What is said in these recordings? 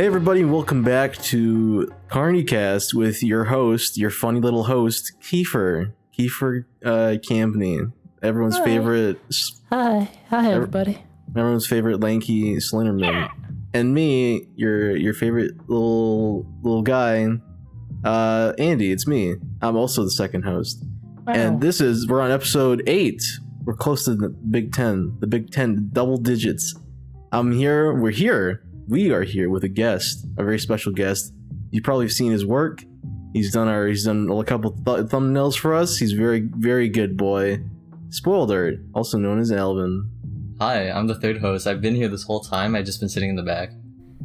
Hey everybody, welcome back to CarnyCast with your host, your funny little host, Kiefer Campney, everyone's favorite. Hi everybody. Everyone's favorite lanky Slenderman, and me, your favorite little guy, Andy. It's me. I'm also the second host, and we're on episode 8. We're close to the Big Ten, double digits. We are here with a guest, a very special guest. You've probably seen his work. He's done a couple thumbnails for us. He's very, very good boy. SpoiledArt, also known as Alvin. Hi, I'm the third host. I've been here this whole time. I've just been sitting in the back,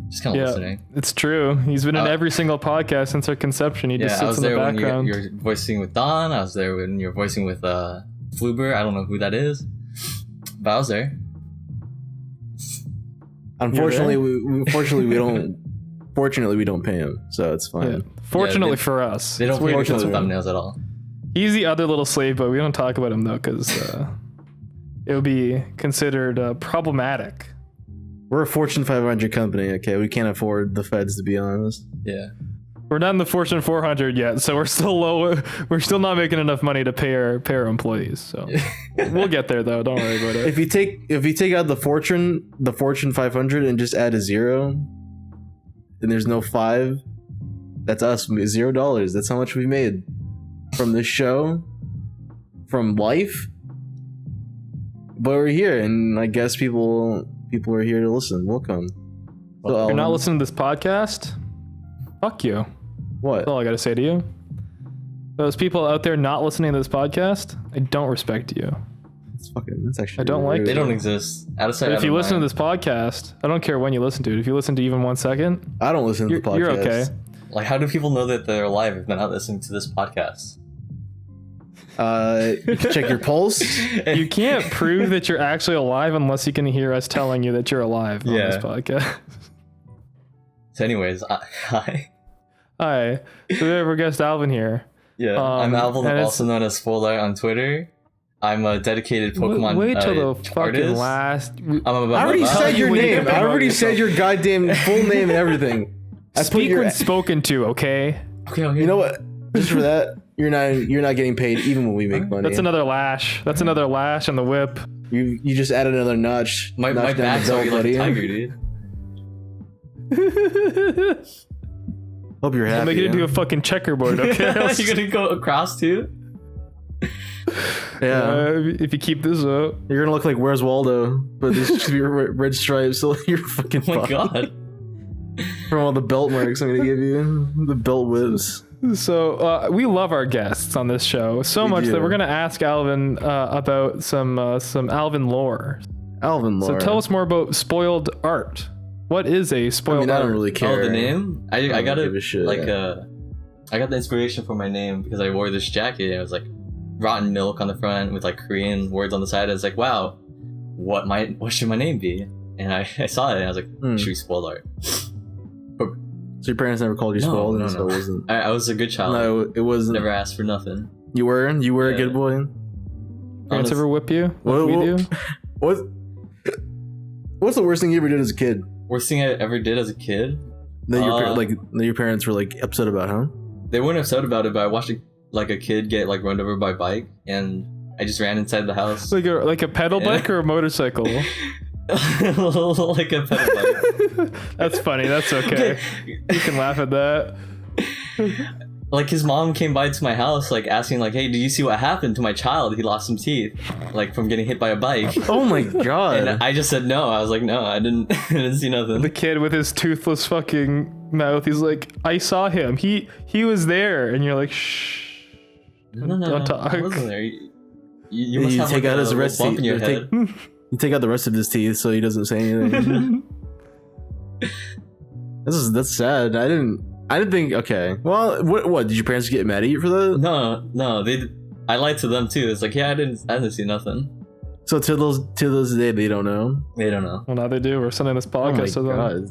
just kind of listening. It's true. He's been in every single podcast since our conception. He just sits in the background. I was there when you're voicing with Don. I was there when you're voicing with Fluber. I don't know who that is, but I was there. Unfortunately, we don't pay him, so it's fine. Yeah. Fortunately for us, they don't pay us with thumbnails at all. He's the other little slave, but we don't talk about him though, because it would be considered problematic. We're a Fortune 500 company, okay? We can't afford the feds, to be honest. Yeah. We're not in the Fortune 400 yet, so we're still low. We're still not making enough money to pay our employees. So we'll get there, though. Don't worry about it. If you take out the Fortune 500 and just add a 0, and there's no 5, that's us. $0. That's how much we made from this show, from life. But we're here, and I guess people are here to listen. Welcome. So, you're not listening to this podcast? Fuck you. What? That's all I gotta say to you. Those people out there not listening to this podcast, I don't respect you. That's actually. I don't like. They don't exist. If you listen to this podcast, I don't care when you listen to it. If you listen to even 1 second, I don't listen to the podcast. You're okay. Like, how do people know that they're alive if they're not listening to this podcast? You can check your pulse. You can't prove that you're actually alive unless you can hear us telling you that you're alive on this podcast. So anyways, hi. Hi. So we have our guest Alvin here. Yeah, I'm Alvin, also known as SpoiledArt on Twitter. I'm a dedicated Pokemon Wait till the fucking artist. last. I already said your name. I already said your goddamn full name and everything. Speak when spoken to, okay? Okay. You know what? Just for that, you're not getting paid even when we make money. That's another lash. That's another lash on the whip. You just added another notch. My back's already like a tiger, dude. Hope you're happy. I'll make it into a fucking checkerboard, okay? You're gonna go across too? Yeah. If you keep this up, you're gonna look like Where's Waldo, but this should be red stripes, so you're fucking. Oh my god! From all the belt marks I'm gonna give you, the belt whips. So we love our guests on this show so much that we're gonna ask Alvin about some Alvin lore. Alvin lore. So tell us more about SpoiledArt. What is a SpoiledArt? I don't really care. Oh, the name? I got it. Yeah. I got the inspiration for my name because I wore this jacket. It was like rotten milk on the front with like Korean words on the side. I was like, wow, what should my name be? And I saw it and I was like, should be SpoiledArt. So your parents never called you spoiled? No. So it wasn't. I was a good child. No, it wasn't. Never asked for nothing. You were a good boy. Parents ever whip you? What we do? What's the worst thing you ever did as a kid? Worst thing I ever did as a kid? That your parents were like upset about, huh? They weren't upset about it, but I watched a kid get like run over by a bike, and I just ran inside the house. Like a pedal bike or a motorcycle? Like a pedal bike. That's funny. That's okay. You can laugh at that. Like his mom came by to my house, like asking, like, "Hey, did you see what happened to my child? He lost some teeth, like from getting hit by a bike." Oh my god! And I just said no. I was like, no, I didn't see nothing. The kid with his toothless fucking mouth. He's like, I saw him. He was there, and you're like, shh. No, don't talk. I wasn't there. You must have take out his rest bump in your head. You take out the rest of his teeth so he doesn't say anything. That's sad. I didn't think. Okay. Well, what did your parents get mad at you for that? No. I lied to them too. It's like, yeah, I didn't see nothing. So to this day, they don't know. They don't know. Well, now they do. We're sending this podcast to them. Oh my god.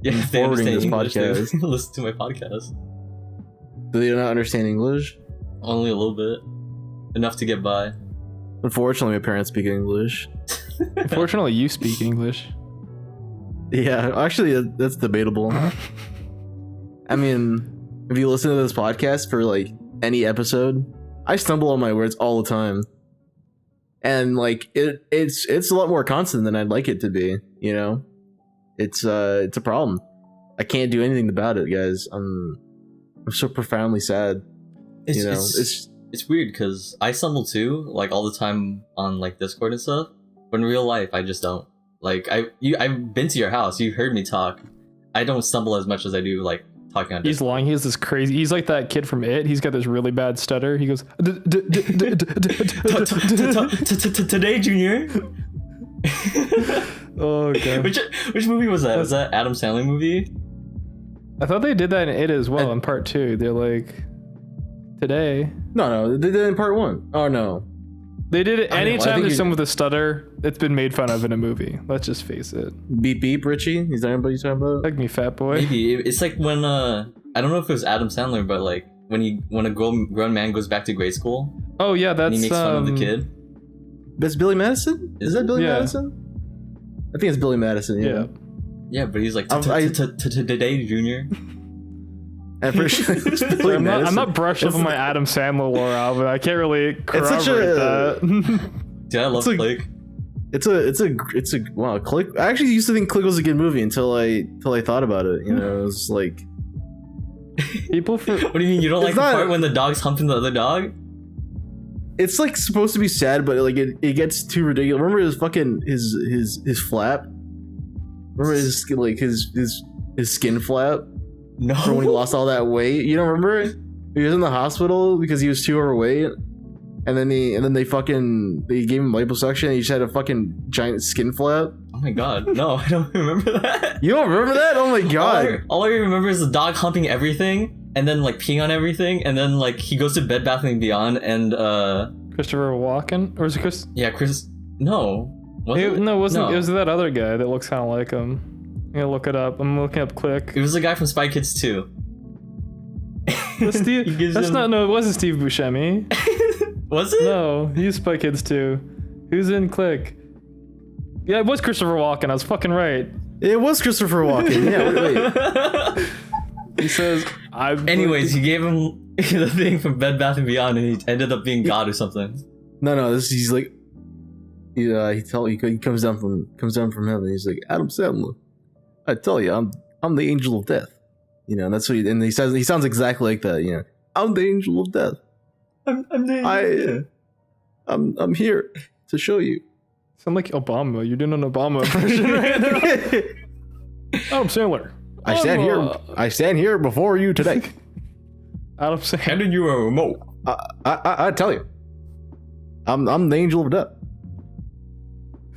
Yeah, if they Forwarding understand this English, podcast. they listen to my podcast. Do they not understand English? Only a little bit, enough to get by. Unfortunately, my parents speak English. Unfortunately, you speak English. Yeah, actually, that's debatable. I mean, if you listen to this podcast for like any episode, I stumble on my words all the time, and like it's a lot more constant than I'd like it to be. You know, it's a problem. I can't do anything about it, guys. I'm so profoundly sad. It's weird because I stumble too, like all the time on like Discord and stuff. But in real life, I just don't. Like I've been to your house. You heard me talk. I don't stumble as much as I do like talking on Discord. He's lying. He has this crazy. He's like that kid from It. He's got this really bad stutter. He goes today, Junior. Oh god. Which movie was that? Was that Adam Sandler movie? I thought they did that in It as well in part 2. They're like today. No, they did it in part 1. Oh no. They did it anytime there's someone with a stutter, it's been made fun of in a movie. Let's just face it. Beep beep, Richie? Is that what you're talking about? Like me, fat boy. Maybe. It's like when I don't know if it was Adam Sandler, but like when a grown man goes back to grade school. Oh yeah, that's and he makes fun of the kid. That's Billy Madison? Is that Billy Madison? I think it's Billy Madison, yeah. Yeah, but he's like today, Junior. At first, I'm not brushed up on my Adam Sandler lore, Alvin. I can't really corroborate that. Dude, I love Click. It's a wow. Click. I actually used to think Click was a good movie until I thought about it. You know, it was like people for. What do you mean you don't like the part when the dog's humping the other dog? It's like supposed to be sad, but like it gets too ridiculous. Remember his fucking his flap? Remember his skin flap? No. For when he lost all that weight. You don't remember it? He was in the hospital because he was too overweight. And then they gave him liposuction and he just had a fucking giant skin flap. Oh my god. No, I don't remember that. You don't remember that? Oh my god. All I remember is the dog humping everything and then like peeing on everything and then like he goes to Bed Bath & Beyond and Christopher Walken? Or was it Chris? Yeah, Chris. No. It was that other guy that looks kind of like him. I'm gonna look it up. I'm looking up Click. It was the guy from Spy Kids 2. It wasn't Steve Buscemi. Was it? No, he's Spy Kids 2. Who's in Click? Yeah, it was Christopher Walken. I was fucking right. It was Christopher Walken. Yeah, wait. He says, Anyways, he gave him the thing from Bed Bath & Beyond and he ended up being God or something. No, he's like he comes down from heaven. He's like, Adam Sandler, I tell you, I'm the angel of death. You know, that's what he says. He sounds exactly like that. You know, I'm the angel of death. I'm the angel of death. I'm here to show you. Sound like Obama. You're doing an Obama impression right now. Adam Sandler. I stand here before you today. Adam Sandler. Handing you a remote. I tell you, I'm the angel of death.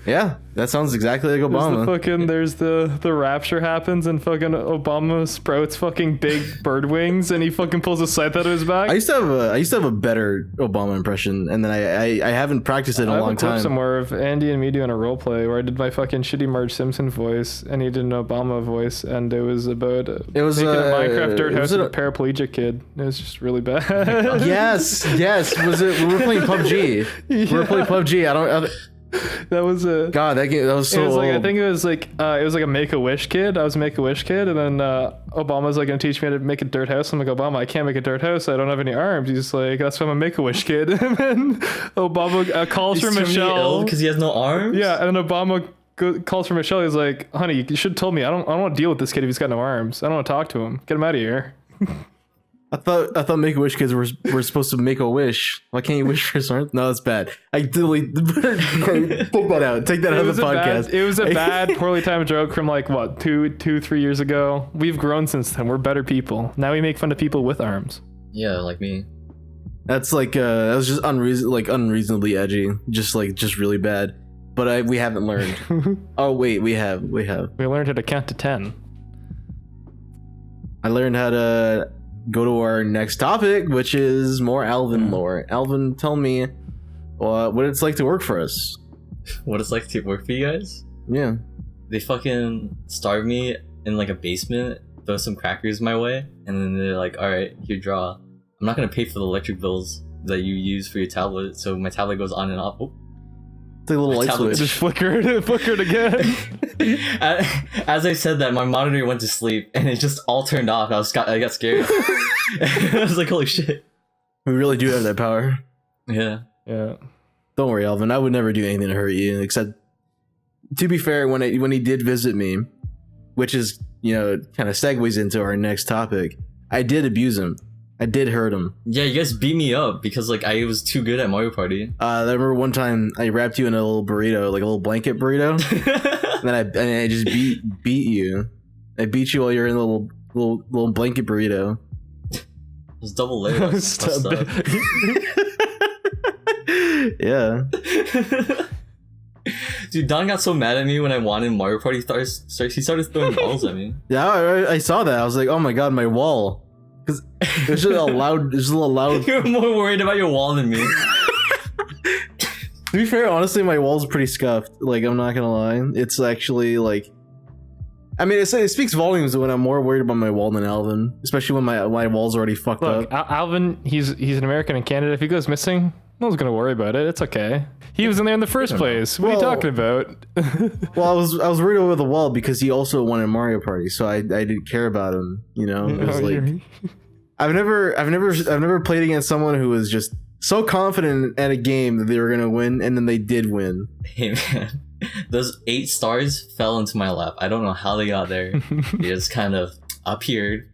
Yeah, that sounds exactly like Obama. There's the rapture happens and fucking Obama sprouts fucking big bird wings and he fucking pulls a scythe out of his back. I used to have a better Obama impression and then I haven't practiced it in a long time. I have a clip somewhere of Andy and me doing a role play where I did my fucking shitty Marge Simpson voice and he did an Obama voice and it was about making a Minecraft dirt house with a paraplegic kid. It was just really bad. Yes. We were playing PUBG. Yeah. We were playing PUBG. That was a god. That was so. It was old. I think it was like a Make-A-Wish kid. I was a Make-A-Wish kid, and then Obama's like gonna teach me how to make a dirt house. I'm like, Obama, I can't make a dirt house. I don't have any arms. He's like, that's why I'm a Make-A-Wish kid. And then Obama calls for Michelle because he has no arms. Yeah, and then Obama calls for Michelle. He's like, honey, you should have told me. I don't want to deal with this kid if he's got no arms. I don't want to talk to him. Get him out of here. I thought Make-A-Wish kids were supposed to make a wish. Why can't you wish for something? No, that's bad. I delete. Take that out. Take that out of the podcast. It was a bad, poorly timed joke from like what 3 years ago. We've grown since then. We're better people. Now we make fun of people with arms. Yeah, like me. That's like that was just unreasonably edgy. Just really bad. But we haven't learned. Oh wait, we have. We learned how to count to 10. I learned how to go to our next topic, which is more Alvin lore. Alvin, tell me what it's like to work for us. What it's like to work for you guys? Yeah. They fucking starve me in like a basement, throw some crackers my way, and then they're like, alright, here, draw. I'm not gonna pay for the electric bills that you use for your tablet, so my tablet goes on and off. Oh. It's like a little light switch. Just flickered again. As I said that, my monitor went to sleep and it just all turned off. I got scared. I was like, holy shit. We really do have that power. Yeah. Yeah. Don't worry, Alvin. I would never do anything to hurt you. Except, to be fair, when he did visit me, which is, you know, kind of segues into our next topic, I did abuse him. I did hurt him. Yeah, you guys beat me up because like I was too good at Mario Party. I remember one time I wrapped you in a little burrito, like a little blanket burrito, and then I just beat you. I beat you while you're in a little blanket burrito. It was double layered. Yeah. Dude, Don got so mad at me when I won in Mario Party. He started throwing balls at me. Yeah, I saw that. I was like, oh my god, my wall. Because there's just a little loud. You're more worried about your wall than me. To be fair, honestly, my wall's pretty scuffed. Like, I'm not gonna lie. It's actually like, I mean, it speaks volumes when I'm more worried about my wall than Alvin, especially when my wall's already fucked up. Alvin, he's an American in Canada. If he goes missing, no one's gonna worry about it. It's okay. He was in there in the first place. What are you talking about? Well, I was worried about the wall because he also won in Mario Party, so I didn't care about him. You know, it was like I've never played against someone who was just so confident at a game that they were gonna win, and then they did win. Hey man, those 8 stars fell into my lap. I don't know how they got there. They just kind of appeared,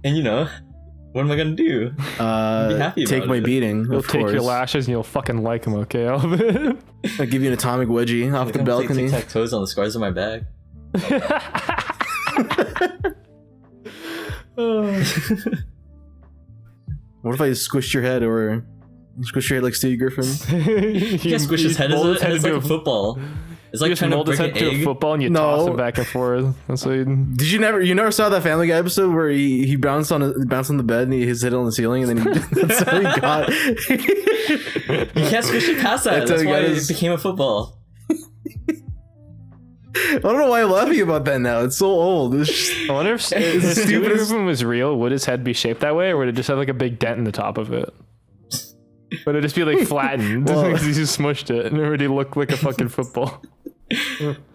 and you know. What am I gonna do? Be happy take my beating. You'll take your lashes and you'll fucking like them, okay, Alvin? I'll give you an atomic wedgie off the balcony. Tic-tac toes on the scars of my back. What if I squished your head or squished your head like Steve Griffin? You can't squish his head. It's like a football. It's like trying to break an egg. A football and you toss him back and forth. That's what Did you never saw that Family Guy episode where he bounced on the bed and he hit it on the ceiling and then that's how he got. You can't squish it past that. That's why it became a football. I don't know why I'm laughing about that now. It's so old. It's just, I wonder if Steve Griffin was real. Would his head be shaped that way, or would it just have like a big dent in the top of it? Would it just be like flattened? Well, he just smushed it and it already looked like a fucking football.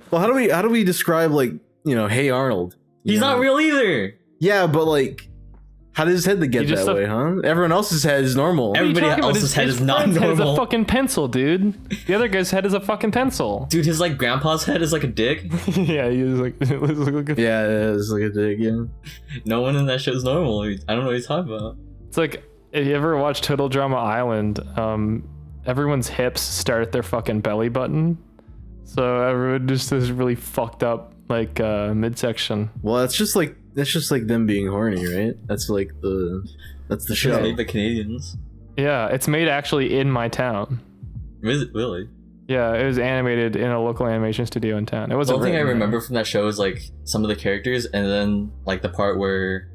Well, how do we describe, like, you know, Hey Arnold? He's not real either. Yeah, but like, how did his head get that way, huh? Everyone else's head is normal. Everybody else's head is not normal. His head is a fucking pencil, dude. The other guy's head is a fucking pencil. Dude, his like grandpa's head is like a dick. Yeah, he was like, it looks like a... Yeah, it is like a dick. Yeah. No one in that show is normal. I don't know what he's talking about. It's like, if you ever watch Total Drama Island, everyone's hips start at their fucking belly button. So everyone just is really fucked up, like midsection. Well, that's just like them being horny, right? That's like that's the show. Made by Canadians. Yeah, it's made actually in my town. Is it really? Yeah, it was animated in a local animation studio in town. It wasn't. The only thing I remember from that show is like some of the characters, and then like the part where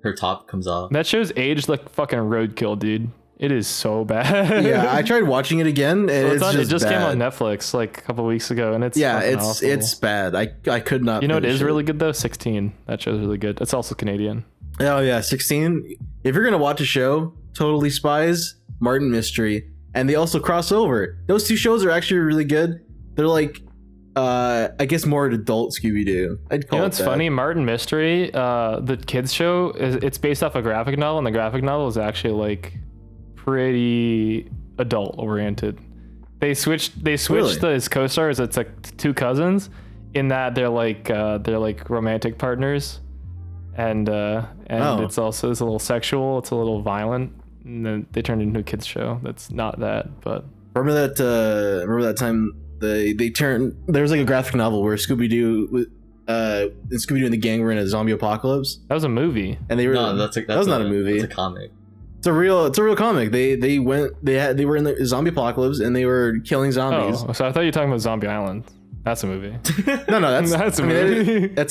her top comes off. That show's aged like fucking roadkill, dude. It is so bad. Yeah, I tried watching it again. And it just came on Netflix like a couple weeks ago, and it's it's bad. I could not. You know, it is really good though. 16. That show's really good. It's also Canadian. Oh yeah, 16. If you're gonna watch a show, Totally Spies, Martin Mystery, and they also cross over. Those two shows are actually really good. They're like, I guess more adult Scooby-Doo. I'd call it that. It's funny, Martin Mystery, the kids show it's based off a graphic novel, and the graphic novel is actually like pretty adult oriented. They switched Really? his co-stars. It's like two cousins in that they're like romantic partners, and it's also a little sexual. It's a little violent, and then they turned into a kids show. That's not that, but remember that time they turned. There was like a graphic novel where Scooby-Doo and the gang were in a zombie apocalypse. That was a movie. And they were that was not a movie. It's a comic. It's a real comic. They were in the zombie apocalypse and they were killing zombies. Oh, so I thought you were talking about Zombie Island. That's a movie. No, that's a movie. It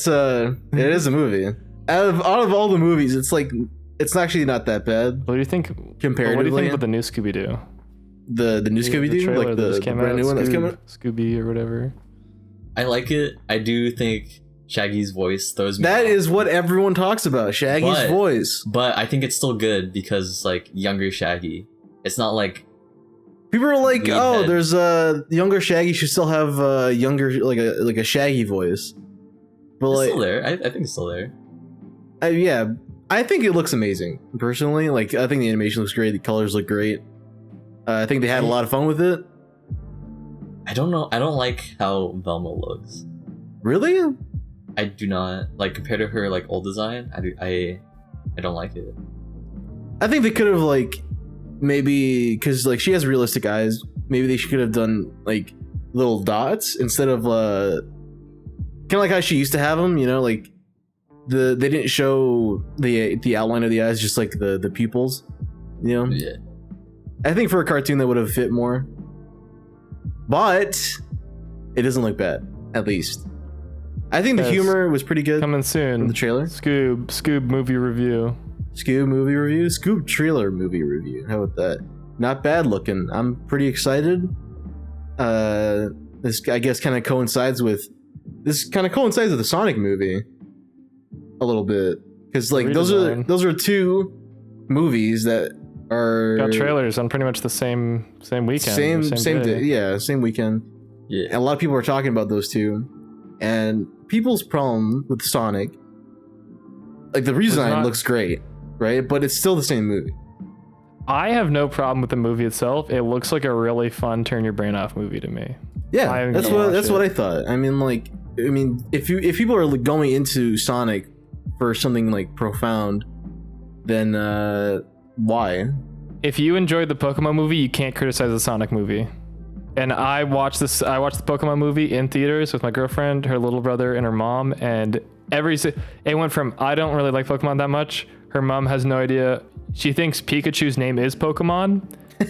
is a movie. Out of all the movies, it's actually not that bad. What do you think comparatively? What do you think about the new Scooby-Doo? The new Scooby-Doo, like the brand new one that's coming? Scooby or whatever. I like it. I do think Shaggy's voice throws me That off. is what everyone talks about, Shaggy's voice. But I think it's still good because it's like younger Shaggy. It's not like People are like, Lead oh, head. there's a younger Shaggy should still have a younger like a Shaggy voice. But It's like, still there. I think it's still there. yeah, I think it looks amazing. Personally, like I think the animation looks great. The colors look great. I think they had a lot of fun with it. I don't know. I don't like how Velma looks. Really? I do not like compared to her like old design. I don't like it. I think they could have like maybe because like she has realistic eyes. Maybe they could have done like little dots instead of kind of like how she used to have them. You know, like they didn't show the outline of the eyes, just like the pupils. You know. Yeah. I think for a cartoon that would have fit more. But it doesn't look bad, at least. I think the Yes. humor was pretty good Coming in soon. the trailer. Scoob movie review. Scoob movie review, Scoob trailer movie review. How about that? Not bad looking. I'm pretty excited. This I guess kind of coincides with the Sonic movie a little bit because like Redesign. those are two movies that are Got trailers on pretty much the same weekend. or same day. day, yeah, same weekend. Yeah. And a lot of people are talking about those two, and people's problem with Sonic, like the redesign not- looks great, right? But it's still the same movie. I have no problem with the movie itself. It looks like a really fun turn your brain off movie to me. Yeah, I'm that's gonna watch what it. I thought. I mean, if people are like, going into Sonic for something like profound, then why? If you enjoyed the Pokemon movie, you can't criticize the Sonic movie. And I watched the Pokemon movie in theaters with my girlfriend, her little brother, and her mom. And it went from I don't really like Pokemon that much. Her mom has no idea. She thinks Pikachu's name is Pokemon,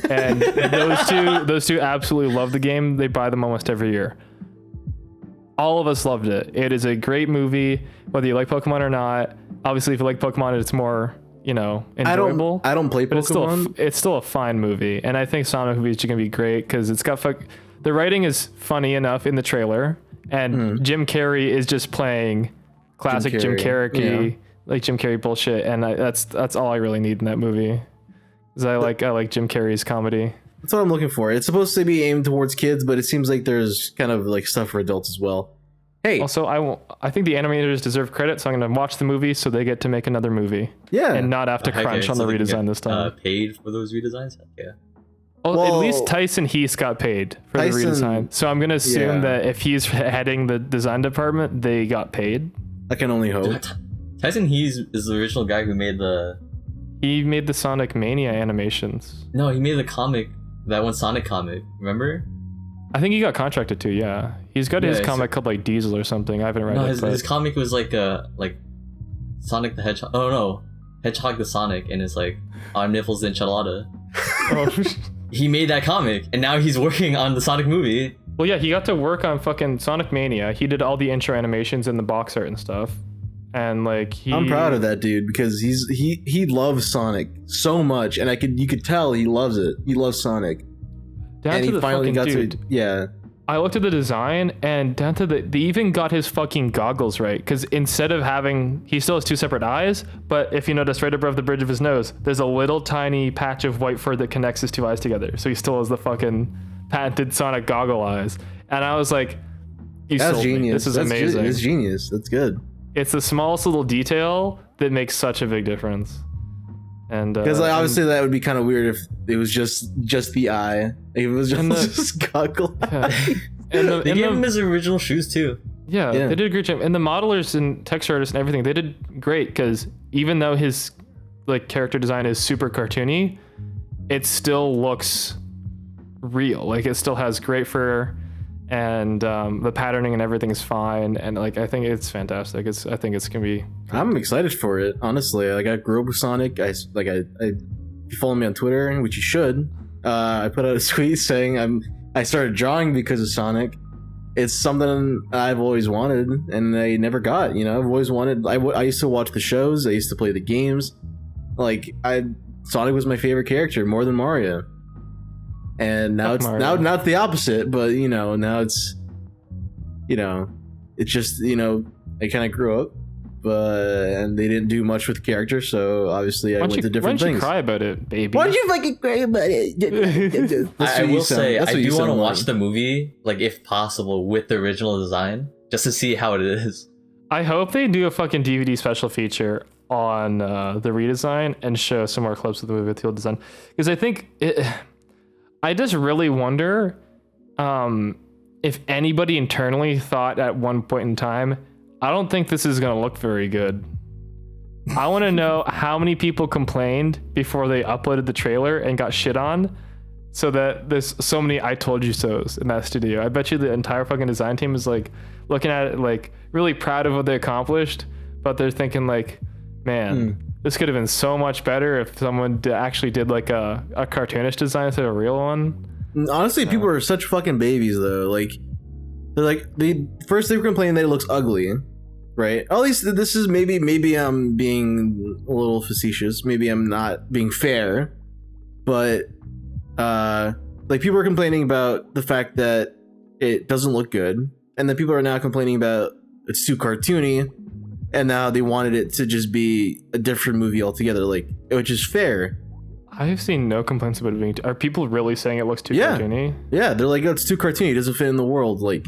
and those two absolutely love the game. They buy them almost every year. All of us loved it. It is a great movie, whether you like Pokemon or not. Obviously, if you like Pokemon, it's more enjoyable. I don't play But Pokemon. it's still a fine movie, and I think Sonic movies are gonna be great because it's got the writing is funny enough in the trailer, and Jim Carrey is just playing classic Jim Carrey, Carrey, yeah. like Jim Carrey bullshit, and that's all I really need in that movie. Because I like Jim Carrey's comedy. That's what I'm looking for. It's supposed to be aimed towards kids, but it seems like there's kind of like stuff for adults as well. Hey, Also, I think the animators deserve credit, so I'm gonna watch the movie so they get to make another movie yeah, and not have to Heck crunch yeah, on the so they can redesign get, this time. Paid for those redesigns? Heck yeah. Well, Well, at least Tyson Heath got paid for the Tyson- redesign. So I'm going to assume yeah. that if he's heading the design department, they got paid. I can only hope. Tyson Hees is the original guy who made the. He made the Sonic Mania animations. No, he made the comic, that one Sonic comic. Remember? I think he got contracted to, yeah. He's got his Yeah, comic called like Diesel or something. I haven't read No, it. But his comic was like Sonic the Hedgehog. Oh no, Hedgehog the Sonic, and it's like nipples enchilada. Oh, He made that comic, and now he's working on the Sonic movie. well, yeah, he got to work on fucking Sonic Mania. He did all the intro animations and the box art and stuff. And like I'm proud of that dude because he loves Sonic so much, and you could tell he loves it. He loves Sonic, down and to he the finally fucking got dude. to yeah. I looked at the design and down to they even got his fucking goggles right. Because instead of he still has two separate eyes, but if you notice right above the bridge of his nose, there's a little tiny patch of white fur that connects his two eyes together. So he still has the fucking patented Sonic goggle eyes. And I was like, you That's sold me. genius. This is That's amazing. It's genius. That's good. It's the smallest little detail that makes such a big difference. And Because like obviously that would be kind of weird if it was just the eye. If it was And just goggle. and the, They and gave the- him his original shoes too. Yeah, Yeah. they did a great job. And the modelers and texture artists and everything, they did great because even though his like character design is super cartoony, it still looks real. Like it still has great fur and the patterning and everything is fine. And like I think it's fantastic. I think it's gonna be I'm excited for it. Honestly, like I grew up with Sonic. If you follow me on Twitter, which you should, I put out a tweet saying I started drawing because of Sonic. It's something I've always wanted, and I never got. You know, I've always wanted. I used to watch the shows. I used to play the games. Like Sonic was my favorite character more than Mario. And now Fuck it's Mario. now it's the opposite. But now it's it's just I kind of grew up. and they didn't do much with the character, so obviously I went to different Why don't things. you cry about it, baby? Why don't you fucking cry about it? I will say, I do want to watch the movie, like, if possible, with the original design, just to see how it is. I hope they do a fucking DVD special feature on the redesign and show some more clips of the movie with the old design. Because I think I just really wonder if anybody internally thought at one point in time, I don't think this is going to look very good. I want to know how many people complained before they uploaded the trailer and got shit on, so that there's so many I told you so's in that studio. I bet you the entire fucking design team is like looking at it like really proud of what they accomplished, but they're thinking like, man, this could have been so much better if someone actually did like a cartoonish design instead of a real one. Honestly, people are such fucking babies though. Like, they're like, they were complaining that it looks ugly, right? At least this is maybe I'm being a little facetious. Maybe I'm not being fair, but like, people are complaining about the fact that it doesn't look good, and then people are now complaining about it's too cartoony, and now they wanted it to just be a different movie altogether, like, which is fair. I've seen no complaints about it being. Are people really saying it looks too cartoony? Yeah, they're like, oh, it's too cartoony. It doesn't fit in the world. Like,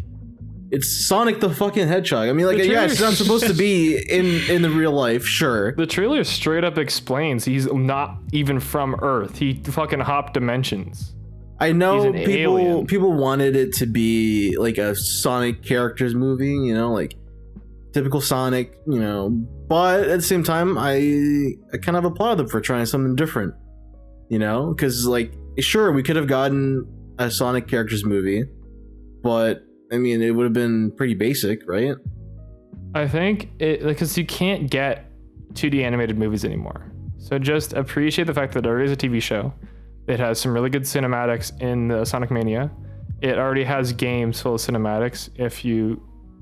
it's Sonic the fucking Hedgehog. I mean, like, yeah, it's not supposed to be in the real life, sure. The trailer straight up explains he's not even from Earth. He fucking hopped dimensions. I know alien. people wanted it to be like a Sonic characters movie, you know, like typical Sonic, you know, but at the same time, I kind of applaud them for trying something different, you know, because, like, sure, we could have gotten a Sonic characters movie, but I mean, it would have been pretty basic, right? I think because you can't get 2D animated movies anymore. So just appreciate the fact that there is a TV show. It has some really good cinematics in the Sonic Mania. It already has games full of cinematics if you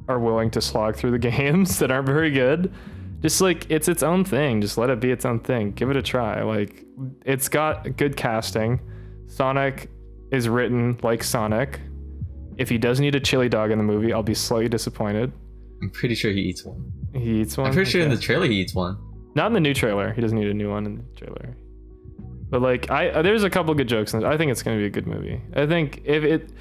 are willing to slog through the games that aren't very good. Just like, it's its own thing. Just let it be its own thing. Give it a try. Like, it's got good casting. Sonic is written like Sonic. If he does need a chili dog in the movie, I'll be slightly disappointed. I'm pretty sure he eats one. He eats one? I'm pretty sure in the trailer he eats one. Not in the new trailer. He doesn't need a new one in the trailer. But like, there's a couple good jokes in it. I think it's going to be a good movie. I think if it,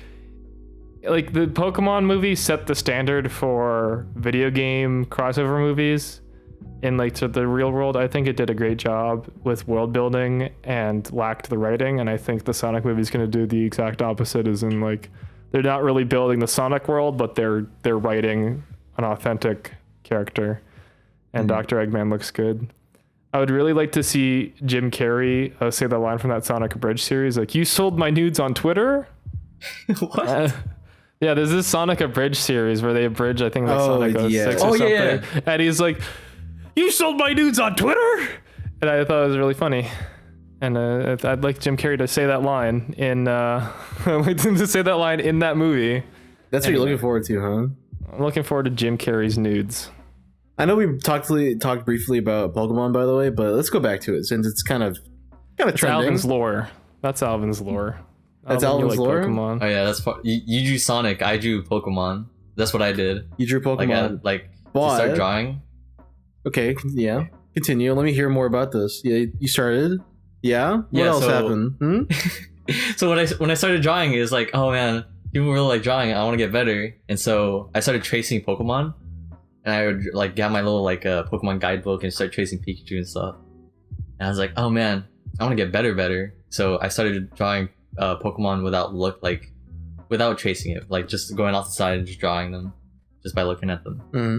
like, the Pokemon movie set the standard for video game crossover movies in, like, to the real world. I think it did a great job with world building and lacked the writing. And I think the Sonic movie is going to do the exact opposite, as in, like, they're not really building the Sonic world, but they're writing an authentic character. And Dr. Eggman looks good. I would really like to see Jim Carrey say the line from that Sonic Abridged series, like, "You sold my nudes on Twitter?" What? Yeah, there's this Sonic Abridged series where they abridge, I think, like Sonic 06 or something. Yeah. And he's like, "You sold my nudes on Twitter?" And I thought it was really funny. And I'd like Jim Carrey to say that line in I'd like him to say that line in that movie. That's what you're looking forward to, huh? I'm looking forward to Jim Carrey's nudes. I know we talked briefly about Pokemon, by the way, but let's go back to it since it's kind of trending. Alvin's lore. That's Alvin's lore. That's Alvin, Alvin's lore? Pokemon. Oh yeah, that's you drew Sonic. I drew Pokemon. That's what I did. You drew Pokemon. To start drawing. Okay, yeah. Continue. Let me hear more about this. Yeah, you started. Yeah. What else happened? So when I started drawing, it was like, oh man, people really like drawing. I want to get better, and so I started tracing Pokemon. And I would like get my little like Pokemon guidebook and start tracing Pikachu and stuff. And I was like, oh man, I want to get better. So I started drawing Pokemon without tracing it, like just going off the side and just drawing them, just by looking at them. Mm-hmm.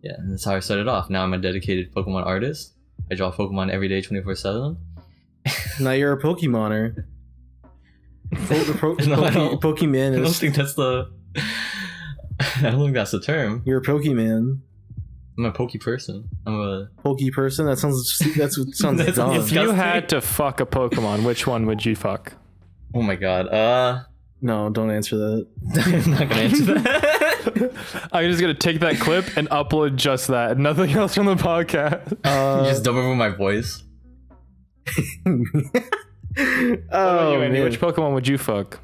Yeah, and that's how I started off. Now I'm a dedicated Pokemon artist. I draw Pokemon every day, 24/7. Now you're a Pokemoner. No, Pokemon. I don't think that's the. I don't think that's the term. You're a Pokemon. I'm a Poke person. I'm a Poke person. That's what sounds That's dumb. If you had to fuck a Pokemon, which one would you fuck? Oh my god. No, don't answer that. I'm not gonna answer that. I'm just gonna take that clip and upload just that, and nothing else from the podcast. You just dub over my voice. Oh Andy, man. which Pokemon would you fuck?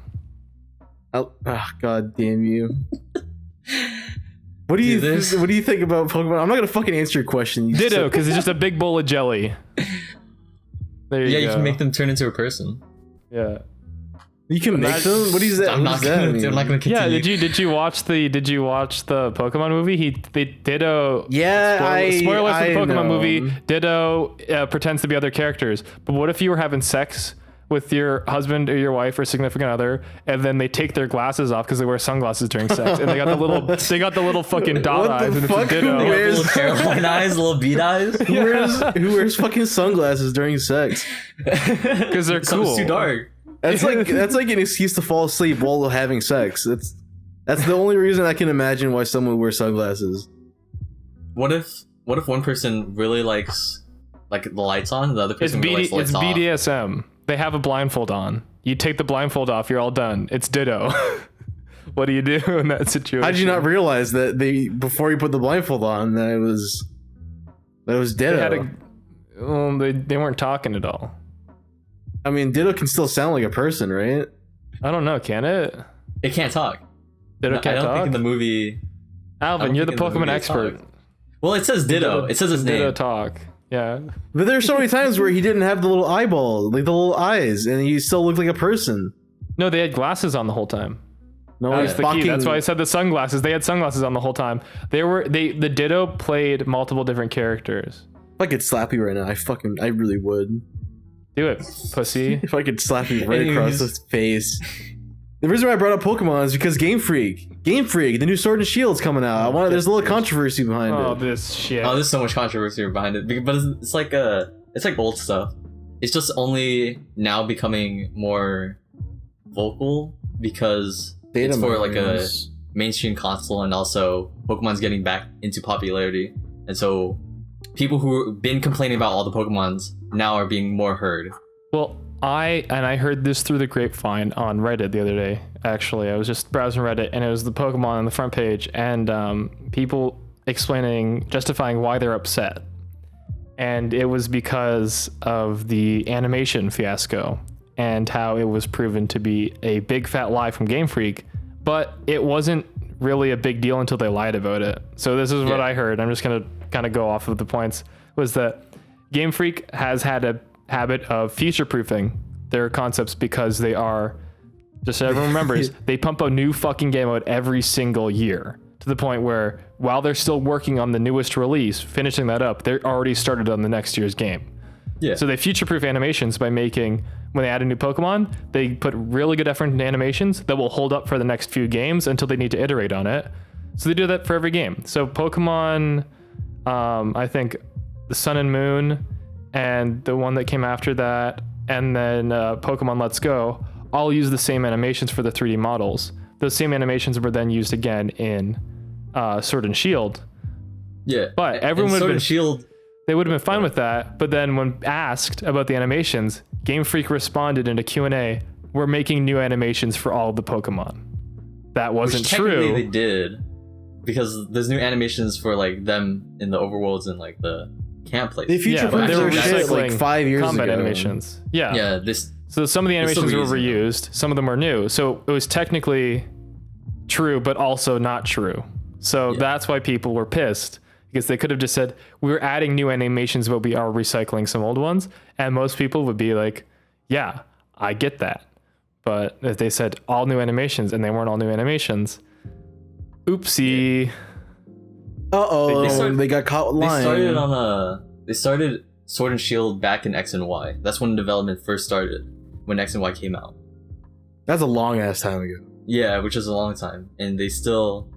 Oh, god damn you. What do you do this. What do you think about Pokemon? I'm not gonna fucking answer your question. You Ditto, said- because it's just a big bowl of jelly. There you Yeah, go. you can make them turn into a person. Yeah. You can make them. What is that? I'm What not does that gonna. mean? I'm not gonna continue. Yeah, did you watch the Pokemon movie? They Ditto. Yeah, Spoilers for the I Pokemon know. movie. Ditto pretends to be other characters. But what if you were having sex with your husband or your wife or significant other, and then they take their glasses off because they wear sunglasses during sex, and they got the little fucking dot What the eyes, and it's a fuck? Ditto. They got Where's- little Caroline eyes, little bead eyes. Who wears fucking sunglasses during sex? Because they're So cool. It's too dark. That's like an excuse to fall asleep while having sex. That's the only reason I can imagine why someone would wear sunglasses. What if one person really likes like the lights on, and the other It's person really likes the lights it's off? BDSM. They have a blindfold on. You take the blindfold off, you're all done. It's Ditto. What do you do in that situation? How did you not realize that before you put the blindfold on that it was Ditto? They weren't talking at all. I mean, Ditto can still sound like a person, right? I don't know. Can it? It can't talk. Ditto I can't don't talk. think in the movie. Alvin, you're the Pokemon expert. Well, it says Ditto. It says his Ditto name. talk. Yeah. But there's so many times where he didn't have the little eyeball, like the little eyes, and he still looked like a person. No, they had glasses on the whole time. No, That he's was the key. fucking. That's why I said the sunglasses. They had sunglasses on the whole time. The Ditto played multiple different characters. If I could slap you right now, I really would. Do it, pussy. If I could slap you right across Anyways. the face. The reason why I brought up Pokemon is because Game Freak, the new Sword and Shield's coming out. There's a little controversy behind Oh, it. this shit. Oh, there's so much controversy behind it, but it's like old stuff. It's just only now becoming more vocal because it's for like a miners. mainstream console, and also Pokemon's getting back into popularity, and so people who have been complaining about all the Pokemons now are being more heard. Well, I heard this through the grapevine on Reddit the other day. Actually, I was just browsing Reddit, and it was the Pokemon on the front page, and people justifying why they're upset, and it was because of the animation fiasco and how it was proven to be a big fat lie from Game Freak, but it wasn't really a big deal until they lied about it. So this is what Yeah. I heard. I'm just gonna kind of go off of the points. Was that Game Freak has had a habit of future-proofing their concepts because they are, just so everyone remembers, they pump a new fucking game out every single year, to the point where while they're still working on the newest release, finishing that up, they're already started on the next year's game. Yeah. So they future-proof animations by making, when they add a new Pokemon, they put really good effort into animations that will hold up for the next few games until they need to iterate on it. So they do that for every game. So Pokemon, I think the Sun and Moon, and the one that came after that, and then Pokemon Let's Go, all use the same animations for the 3D models. Those same animations were then used again in Sword and Shield. Yeah. But everyone And would Sword have and Shield. They would have been fine with that, but then when asked about the animations, Game Freak responded in a Q&A, "We're making new animations for all the Pokemon." That wasn't Which technically true. they did, because there's new animations for like them in the overworlds and like the camp places. They future-proofed they their were shit like recycling 5 years combat ago. animations. Yeah. Yeah, this So some of the It's still animations were reusing them. reused, some of them were new. So it was technically true, but also not true. So that's why people were pissed, because they could have just said, we're adding new animations, but we are recycling some old ones. And most people would be like, yeah, I get that. But if they said all new animations and they weren't all new animations, oopsie. They got caught lying. They started Sword and Shield back in X and Y. That's when development first started, when X and Y came out. That's a long ass time ago. Yeah, which is a long time, and they still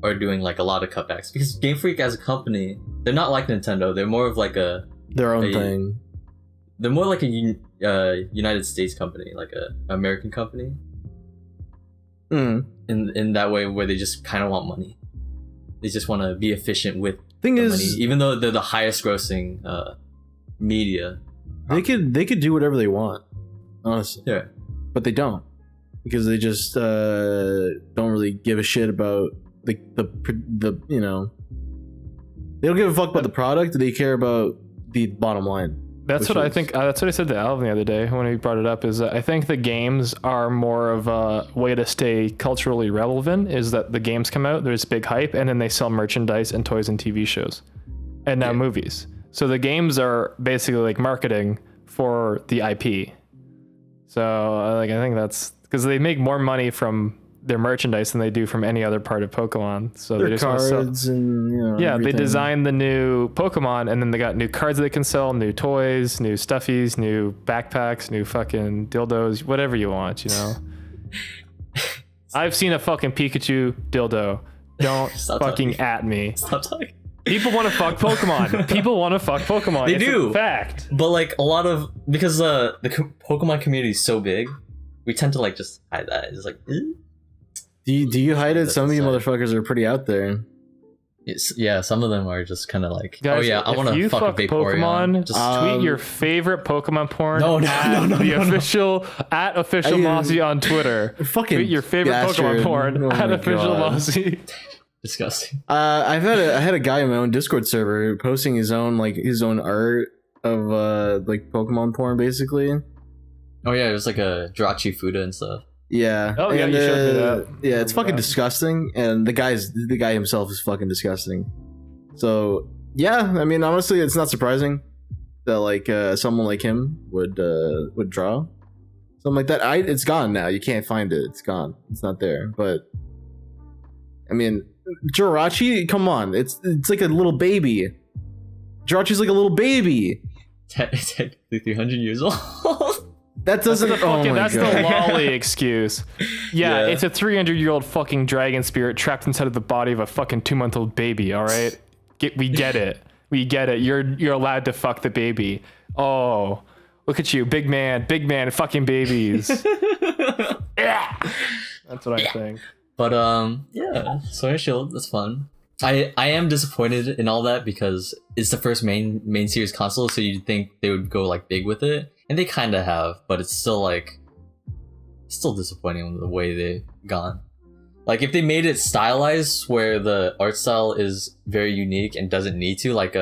are doing like a lot of cutbacks because Game Freak as a company, they're not like Nintendo. They're more of like Their own thing. they're more like a United States company, like a American company. In that way, where they just kind of want money. They just want to be efficient with Thing the is, money, even though they're the highest grossing media. they could do whatever they want, honestly. Yeah. But they don't, because they just don't really give a shit about the you know. They don't give a fuck about the product. They care about the bottom line. That's what I think. That's what I said to Alvin the other day when he brought it up. Is I think the games are more of a way to stay culturally relevant. Is that the games come out, there's big hype, and then they sell merchandise and toys and TV shows, and now movies. So the games are basically like marketing for the IP. So like I think that's because they make more money from their merchandise than they do from any other part of Pokemon. So their they just cards and they everything. designed the new Pokemon, and then they got new cards they can sell, new toys, new stuffies, new backpacks, new fucking dildos, whatever you want, I've seen a fucking Pikachu dildo. Don't fucking at me. Stop talking. People want to fuck Pokemon. People want to fuck Pokemon. They It's do. a fact. But like a lot of, because the Pokemon community is so big, we tend to like just hide that. It's like, Do you hide it? Some of you Sorry. motherfuckers are pretty out there. yeah, some of them are just kind of like, Guys, oh yeah, I want if to you fuck a fuck Vaporeon. Pokemon, Just tweet your favorite Pokemon porn. No, official Mossy on Twitter. Fucking Tweet your favorite bastard. Pokemon porn Oh at my official God. Mossy. disgusting. I had a guy in my own Discord server posting his own art of like Pokemon porn basically. Oh yeah, it was like a Jirachi Fuda and stuff. Yeah. Oh, yeah, and, you showed me that. Yeah, it's Remember fucking that. disgusting, and the guy himself is fucking disgusting. So yeah, I mean, honestly, it's not surprising that like someone like him would draw something like that. It's gone now. You can't find it. It's gone. It's not there. But I mean, Jirachi, come on, it's like a little baby. Jirachi's like a little baby. Technically 300 years old. That doesn't. That's the oh my that's God. the lolly excuse. Yeah, Yeah. it's a 300-year-old fucking dragon spirit trapped inside of the body of a fucking 2-month-old baby. All right, we get it. We get it. You're allowed to fuck the baby. Oh, look at you, big man, fucking babies. Yeah. That's what I think. But yeah, Sword and Shield, that's fun. I am disappointed in all that because it's the first main series console, so you'd think they would go like big with it, and they kind of have, but it's still disappointing the way they've gone. Like if they made it stylized where the art style is very unique and doesn't need to, like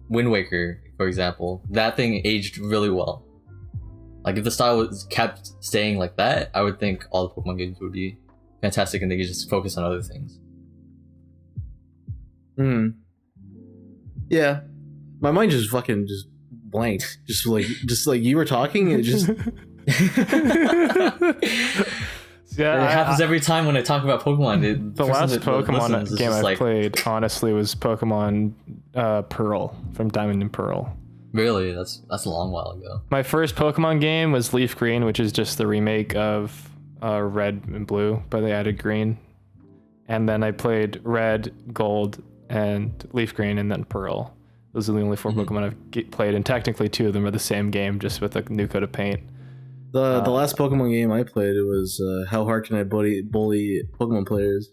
Wind Waker, for example, that thing aged really well. Like if the style was kept staying like that, I would think all the Pokemon games would be fantastic and they could just focus on other things. Yeah, my mind just blanked. Just like you were talking, it just. Yeah, It happens every time when I talk about Pokemon. the last Pokemon game I played, honestly, was Pokemon Pearl from Diamond and Pearl. Really, that's a long while ago. My first Pokemon game was Leaf Green, which is just the remake of Red and Blue, but they added Green. And then I played Red, Gold, and Leaf Green, and then Pearl. Those are the only 4 Pokemon I've played, and technically 2 of them are the same game, just with a new coat of paint. The last Pokemon game I played, it was How Hard Can I Bully Pokemon Players?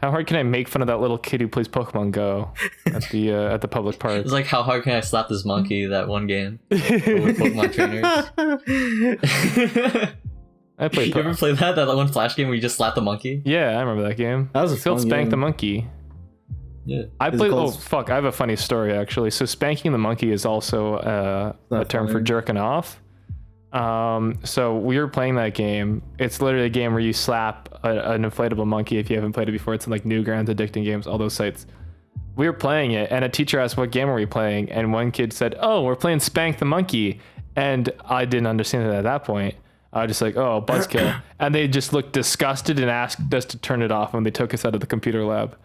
How hard can I make fun of that little kid who plays Pokemon Go at the public park? It's like, how hard can I slap this monkey, that one game with Pokemon trainers. I played. You ever play that one Flash game where you just slap the monkey? Yeah, I remember that game. That was a Phil fun Spank game. the Monkey. Yeah. I Is it played. called- Oh fuck! I have a funny story actually. So spanking the monkey is also a Not term for funny. jerking off. So we were playing that game. It's literally a game where you slap an inflatable monkey. If you haven't played it before, it's in like Newgrounds, Addicting Games, all those sites. We were playing it, and a teacher asked, "What game are we playing?" And one kid said, "Oh, we're playing Spank the Monkey." And I didn't understand it at that point. I was just like, "Oh, buzzkill," and they just looked disgusted and asked us to turn it off when they took us out of the computer lab.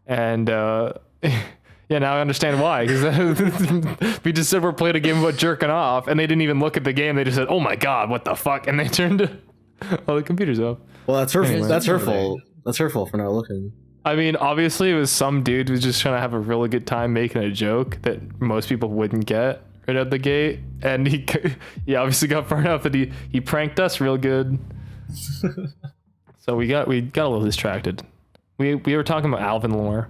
And yeah, now I understand why. Because we just said we're playing a game about jerking off, and they didn't even look at the game. They just said, "Oh my god, what the fuck?" And they turned all the computers off. Well, that's her. Anyway. That's her fault. That's her fault for not looking. I mean, obviously, it was some dude who was just trying to have a really good time making a joke that most people wouldn't get right out the gate, and he obviously got far enough that he pranked us real good. So we got a little distracted. We were talking about Alvin lore,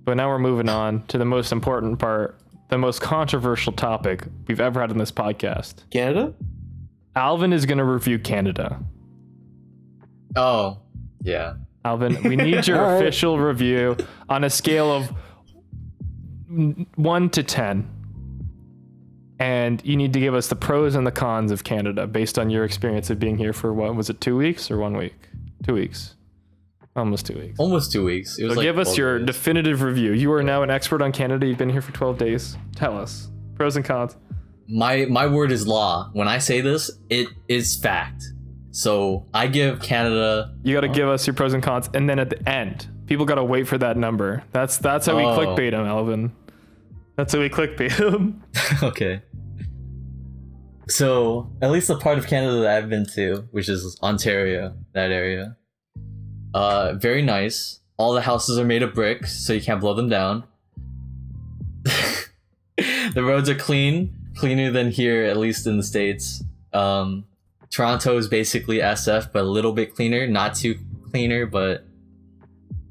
but now we're moving on to the most important part, the most controversial topic we've ever had on this podcast. Canada? Alvin is going to review Canada. Oh, yeah. Alvin, we need your All right. official review on a scale of 1 to 10. And you need to give us the pros and the cons of Canada based on your experience of being here for what was it, 2 weeks or 1 week? 2 weeks. Almost 2 weeks. Almost 2 weeks. It was so give us your days. definitive review. You are now an expert on Canada. You've been here for 12 days. Tell us pros and cons. My word is law. When I say this, it is fact. So I give Canada. You got to give us your pros and cons, and then at the end, people got to wait for that number. That's how we clickbait him, Alvin. That's how we clickbait him. Okay. So at least the part of Canada that I've been to, which is Ontario, that area, very nice. All the houses are made of bricks, so you can't blow them down. The roads are cleaner than here, at least in the States. Toronto is basically SF, but a little bit cleaner, not too cleaner, but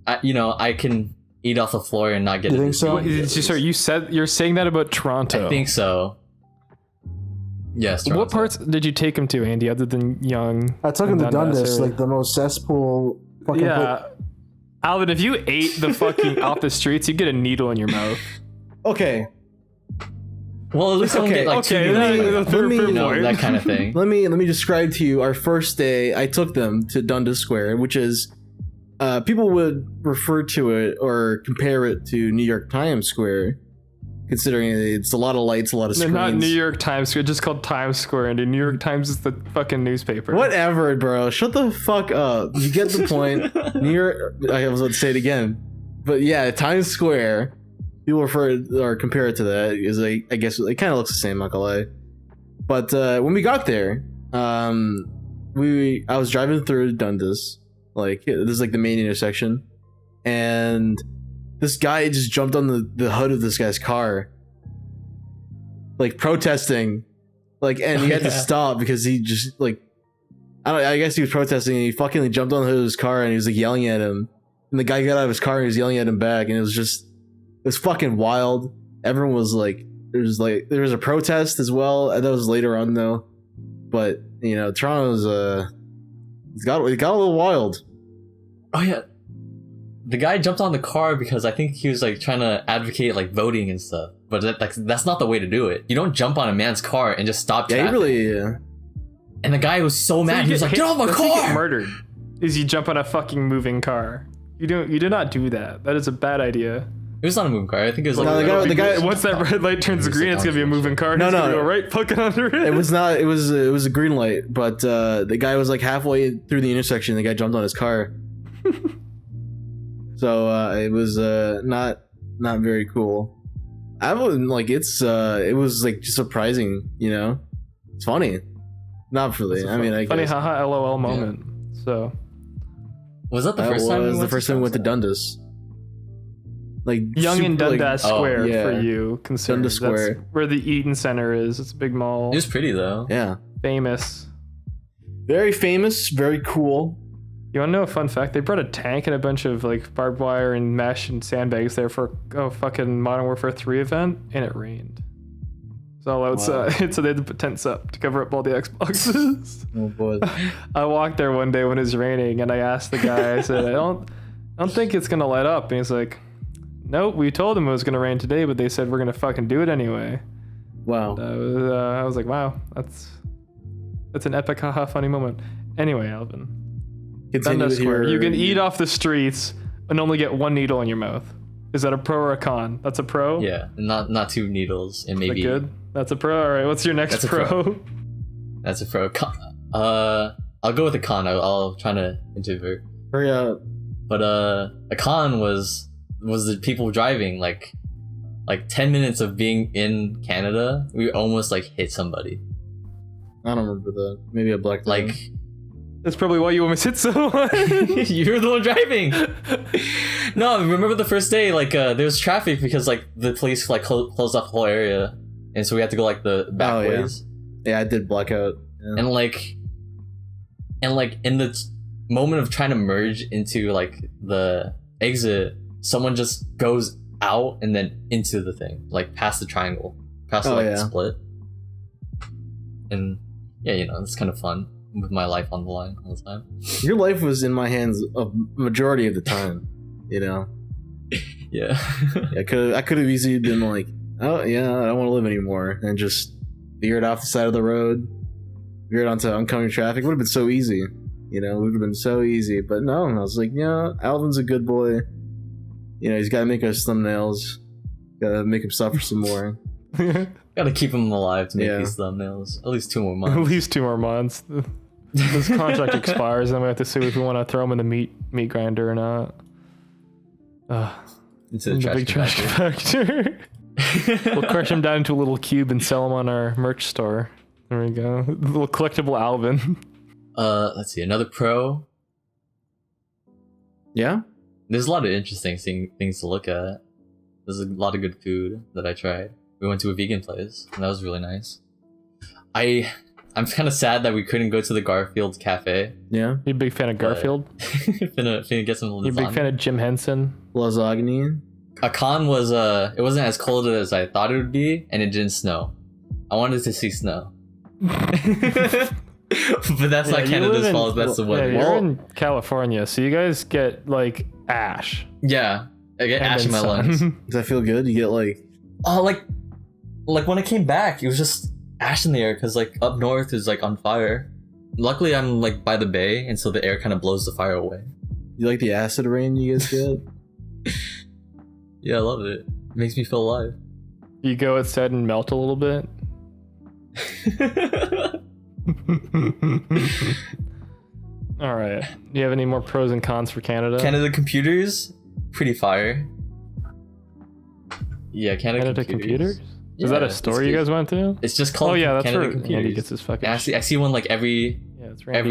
I can eat off the floor and not get. You think so? Sorry, you're saying that about Toronto. I think so. Yes. Toronto. What parts did you take him to, Andy, other than Yonge? I took him to Dundas, like the most cesspool fucking Yeah. Alvin, if you ate the fucking off the streets, you get a needle in your mouth. Okay. Well, at least I don't get like okay, too many, that kind of thing. Let me describe to you our first day. I took them to Dundas Square, which is people would refer to it or compare it to New York Times Square, considering it's a lot of lights, a lot of screens. Not New York Times Square, just called Times Square, and New York Times is the fucking newspaper. Whatever, bro. Shut the fuck up. You get the point. New York. I was about to say it again, but yeah, Times Square. People refer or compare it to that because I guess it kind of looks the same, not gonna lie. But when we got there, I was driving through Dundas, like this is like the main intersection, and this guy just jumped on the hood of this guy's car, like protesting, like, and he had to stop because he just like, I guess he was protesting and he fucking jumped on the hood of his car and he was like yelling at him, and the guy got out of his car and he was yelling at him back, and it was fucking wild. Everyone was like, there was a protest as well. That was later on though, but Toronto's it got a little wild. Oh yeah, the guy jumped on the car because I think he was like trying to advocate like voting and stuff. But that's not the way to do it. You don't jump on a man's car and just stop traffic. Yeah, he really. And the guy was so mad. He was like, "Get off my car!" Get murdered. Is you jump on a fucking moving car? You do not do that. That is a bad idea. It was not a moving car. I think it was like the guy. Once that red light turns green, it's gonna be a moving car. No, He's no, gonna go right fucking under it. It was not. It was a green light, but the guy was like halfway through the intersection. The guy jumped on his car. So it was not very cool. I wouldn't like it was like just surprising. It's funny. Not really. I mean, I funny, guess. haha, lol moment. Yeah. So was that the first time? Was the first time we went to Dundas. Like Yonge and Dundas Square yeah. for you, considering Dundas Square. That's where the Eaton Center is. It's a big mall. It was pretty though. Yeah. Famous. Very famous. Very cool. You want to know a fun fact? They brought a tank and a bunch of like barbed wire and mesh and sandbags there for a fucking Modern Warfare 3 event, and it rained. It's all outside. Wow. So they had to put tents up to cover up all the Xboxes. Oh boy. I walked there one day when it was raining, and I asked the guy. I said, "I don't think it's gonna let up." And he's like, "Nope, we told them it was gonna rain today, but they said we're gonna fucking do it anyway." Wow. I was like, "Wow, that's an epic, haha, funny moment." Anyway, Alvin. Dundas Square. You can eat off the streets and only get one needle in your mouth. Is that a pro or a con? That's a pro? Yeah, not two needles and maybe. Is that good? That's a pro. All right, what's your next pro? That's a pro. I'll go with a con. I'll try to introvert. Hurry up. But a con was the people driving. Like 10 minutes of being in Canada, we almost like hit somebody. I don't remember that. Maybe a black. Like. That's probably why you almost hit someone. You're the one driving. No, remember the first day, like there was traffic because like the police like closed off the whole area, and so we had to go like the back ways. Yeah, I did blackout. Yeah. And like in the moment of trying to merge into like the exit, someone just goes out and then into the thing, like past the triangle, past the split. And yeah, it's kind of fun. With my life on the line all the time. Your life was in my hands a majority of the time, Yeah. I could have easily been like, oh yeah, I don't want to live anymore, and just veered off the side of the road, veered onto oncoming traffic. It would have been so easy, you know. It would have been so easy, but no. I was like, yeah, Alvin's a good boy. You know, he's got to make us thumbnails. Got to make him suffer some more. Gotta keep him alive to make these thumbnails. At least 2 more months. At least 2 more months. This contract expires, and we have to see if we want to throw him in the meat grinder or not. Into the big trash compactor. We'll crush him down into a little cube and sell him on our merch store. There we go. The little collectible Alvin. Let's see. Another pro. Yeah? There's a lot of interesting things to look at. There's a lot of good food that I tried. We went to a vegan place, and that was really nice. I'm kind of sad that we couldn't go to the Garfield Cafe. Yeah? You a big fan of Garfield? Finna get some lasagna. You a big fan of Jim Henson? Lasagna? A con was, it wasn't as cold as I thought it would be, and it didn't snow. I wanted to see snow. But that's not Canada's fault, that's the weather. Yeah, you're in California, so you guys get, like, ash. Yeah, I get ash in my lungs. Does that feel good? You get, like... Oh, like when I came back, it was just ash in the air, because, like, up north is, like, on fire. Luckily, I'm, like, by the bay, and so the air kind of blows the fire away. You like the acid rain you guys get? Yeah, I love it. It makes me feel alive. You go outside and melt a little bit? All right. Do you have any more pros and cons for Canada? Canada computers, pretty fire. Yeah, Canada computers. Is that a store you guys went to? It's just called that's Canada where Computers. Andy gets his fucking. I see one like every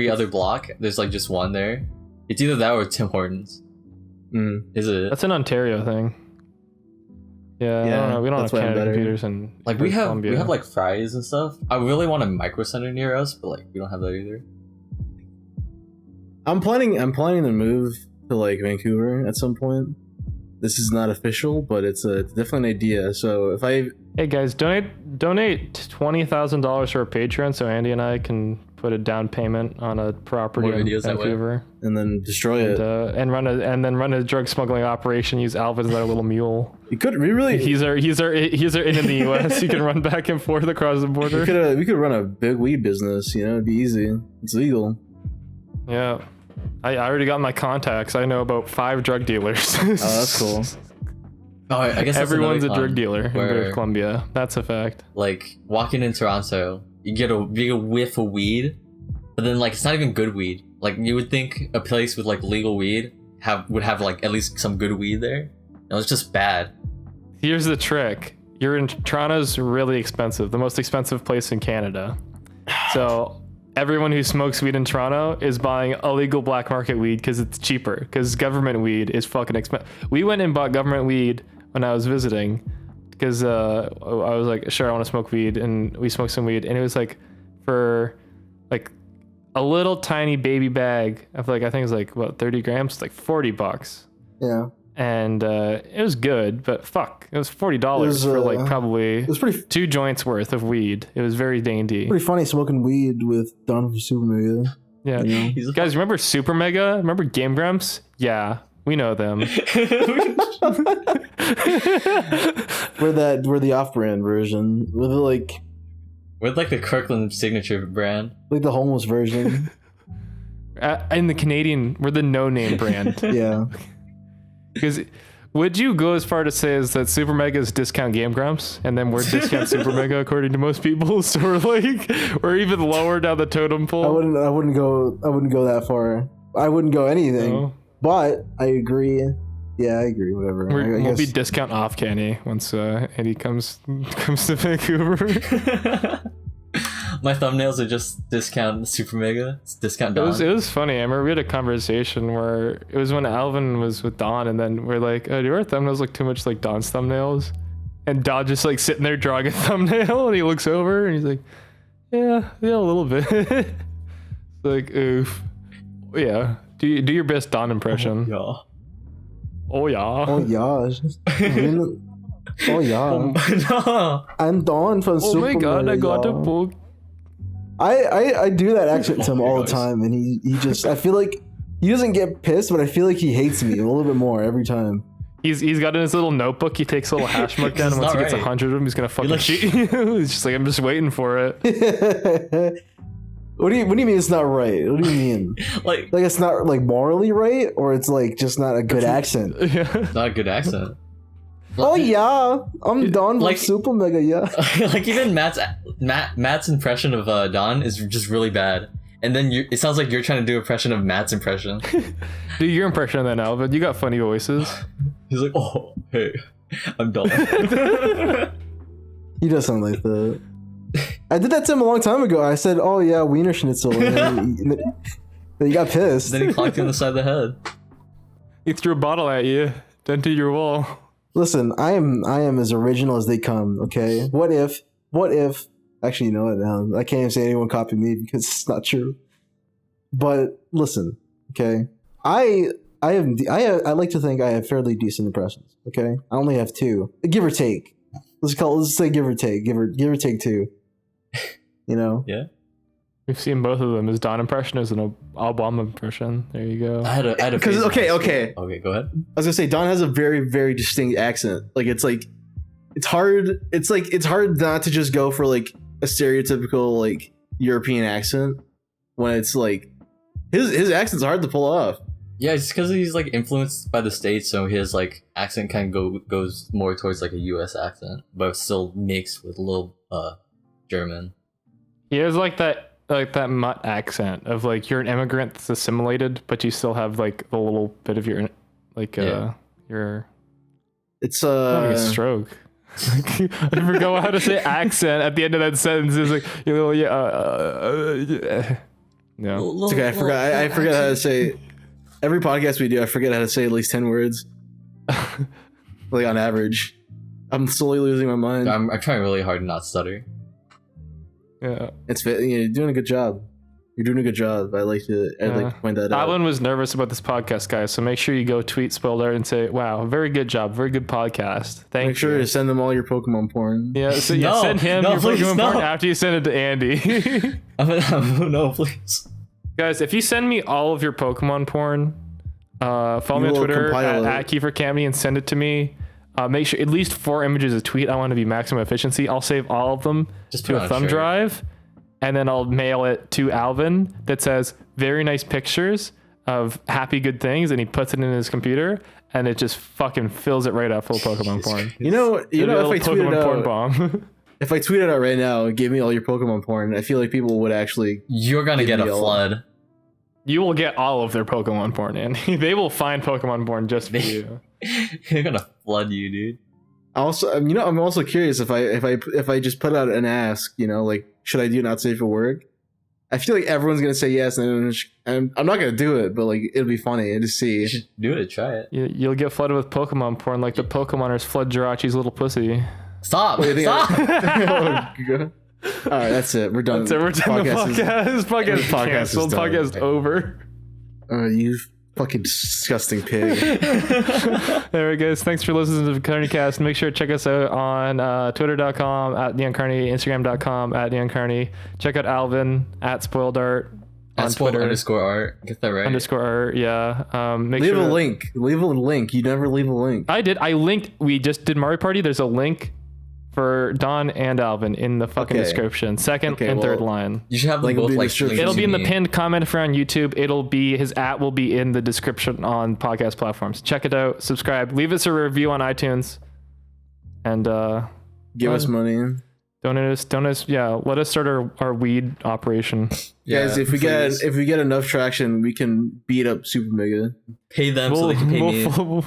other block. There's like just one there. It's either that or Tim Hortons. Is it? That's an Ontario thing. Yeah, I don't know. We don't have Canada Computers and like we have like Fry's and stuff. I really want a Micro Center near us, but like we don't have that either. I'm planning to move to like Vancouver at some point. This is not official, but it's definitely an idea. So if hey guys, donate $20,000 for a Patreon so Andy and I can put a down payment on a property in Vancouver and then destroy it and run a drug smuggling operation. Use Alvin as our little mule. We really he's our in the US. He can run back and forth across the border. We could run a big weed business. You know, it'd be easy. It's legal. Yeah, I already got my contacts. I know about 5 drug dealers. Oh, that's cool. Oh, I guess everyone's a drug dealer in British Columbia. That's a fact. Like walking in Toronto, you get a big whiff of weed, but then like it's not even good weed. Like you would think a place with like legal weed would have like at least some good weed there. No, it's just bad. Here's the trick. You're in Toronto's really expensive, the most expensive place in Canada. So everyone who smokes weed in Toronto is buying illegal black market weed because it's cheaper. Because government weed is fucking expensive. We went and bought government weed when I was visiting because I was like, sure, I want to smoke weed, and we smoked some weed, and it was like for like a little tiny baby bag of like, I think it was like what, 30 grams, like $40. Yeah. And it was good, but fuck, it was $40 for like probably 2 joints worth of weed. It was very dainty. Pretty funny smoking weed with Don from Super Mega. Yeah. You know? Guys, remember Super Mega? Remember Game Grumps? Yeah, we know them. We're the off-brand version. We're the Kirkland signature brand. Like the homeless version. In the Canadian, we're the no-name brand. Yeah. Because would you go as far to say as that Super Mega is discount Game Grumps, and then we're discount Super Mega according to most people? So we're even lower down the totem pole. I wouldn't go that far. I wouldn't go anything. No. But I agree. Yeah, I agree. Whatever. We'll be discount off Carny once Eddie comes to Vancouver. My thumbnails are just discount Super Mega. It's discount Don. It was funny. I remember we had a conversation where it was when Alvin was with Don, and then we're like, oh, do our thumbnails look too much like Don's thumbnails? And Don just like sitting there drawing a thumbnail, and he looks over and he's like, yeah, a little bit. It's like, oof. Yeah. Do your best Don impression. Oh yeah. Oh yeah. Oh yeah. No. I'm Don from Super Mega. Oh my god, I got a book. I do that accent to him all the time, and he just, I feel like he doesn't get pissed, but I feel like he hates me a little bit more every time. He's got in his little notebook. He takes a little hash mark down, and once he gets 100 of them, he's gonna fucking cheat you. He's just like, I'm just waiting for it. What do you mean it's not right? What do you mean? like it's not like morally right, or it's like just not a good accent? Yeah. not a good accent. Oh yeah, I'm Don like with Super Mega. Yeah. Like even Matt's impression of Don is just really bad. And then it sounds like you're trying to do an impression of Matt's impression. Do your impression of that, Alvin. You got funny voices. He's like, oh, hey, I'm Don. He does sound like that. I did that to him a long time ago. I said, oh yeah, Wiener Schnitzel. And then he got pissed. Then he clocked you on the side of the head. He threw a bottle at you, dented your wall. Listen, I am as original as they come, okay? What if actually, you know what, now I can't even say anyone copied me because it's not true. But listen, okay? I like to think I have fairly decent impressions, okay? I only have 2. Give or take. Let's say give or take. Give or take 2. You know? Yeah. We've seen both of them. His Don impression is an Obama impression. There you go. I had a Because okay, go ahead. I was gonna say Don has a very, very distinct accent. Like it's hard. It's hard not to just go for like a stereotypical like European accent when it's like his accent's hard to pull off. Yeah, it's because he's like influenced by the States, so his like accent kind of goes more towards like a U.S. accent, but still mixed with a little German. He has like that mutt accent of like you're an immigrant that's assimilated, but you still have like a little bit of your like your. It's having a stroke. I forgot how to say accent at the end of that sentence. It's like you know no. It's okay. I forgot how to say. Every podcast we do, I forget how to say at least 10 words. Like on average. I'm slowly losing my mind. I'm trying really hard to not stutter. Yeah. You're doing a good job. You're doing a good job. I'd like to point that out. Alan was nervous about this podcast, guys, so make sure you go tweet SpoiledArt and say, wow, very good job. Very good podcast. Thank you. Make sure to send them all your Pokemon porn. Yeah, so send him your Pokemon porn after you send it to Andy. No, please. Guys, if you send me all of your Pokemon porn, follow me on Twitter at KieferCamney and send it to me. Make sure at least 4 images a tweet. I want to be maximum efficiency. I'll save all of them to a thumb drive, and then I'll mail it to Alvin that says very nice pictures of happy good things, and he puts it in his computer, and it just fucking fills it right up full of Pokemon porn. You know if I tweeted out porn bomb. If I tweeted out right now, give me all your Pokemon porn, I feel like people would actually. You're gonna get a flood. You will get all of their Pokemon porn, Andy. They will find Pokemon porn just for you. They're gonna flood you, dude. Also, I'm also curious if I just put out an ask, like, should I do not safe for work? I feel like everyone's gonna say yes, and I'm not gonna do it, but like it'll be funny to see. You should do it. Try it. You'll get flooded with Pokemon porn, like the Pokemoners flood Jirachi's little pussy. Stop! Stop! All right, that's it. We're done. That's it. We're done. Podcast is canceled. Over. You fucking disgusting pig. There we go. Thanks for listening to the CarnyCast. Make sure to check us out on twitter.com @NeonCarny, Instagram.com @NeonCarny. Check out Alvin @SpoiledArt on Twitter. _art. Get that right. _art. Yeah. Leave a link. Leave a link. You never leave a link. I did. I linked. We just did Mario Party. There's a link for Don and Alvin in the fucking description. Second and third line. You should have them both like. It'll be in the pinned comment for on YouTube. It'll be his will be in the description on podcast platforms. Check it out. Subscribe. Leave us a review on iTunes. And give us money. Donate us. Yeah, let us start our weed operation. Yeah, guys, if we get enough traction, we can beat up Super Mega. Pay them so they can pay me.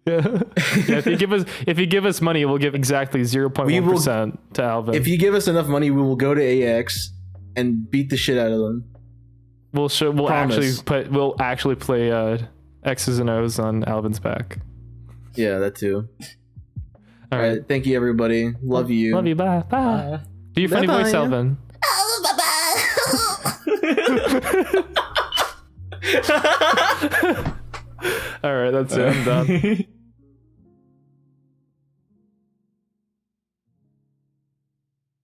Yeah. If you give us money, we'll give exactly 0.1% to Alvin. If you give us enough money, we will go to AX and beat the shit out of them. We'll actually play X's and O's on Alvin's back. Yeah, that too. All right. Thank you, everybody. Love you. Love you. Bye. Bye. Do your funny voice, Alvin. All right, that's it. I'm done.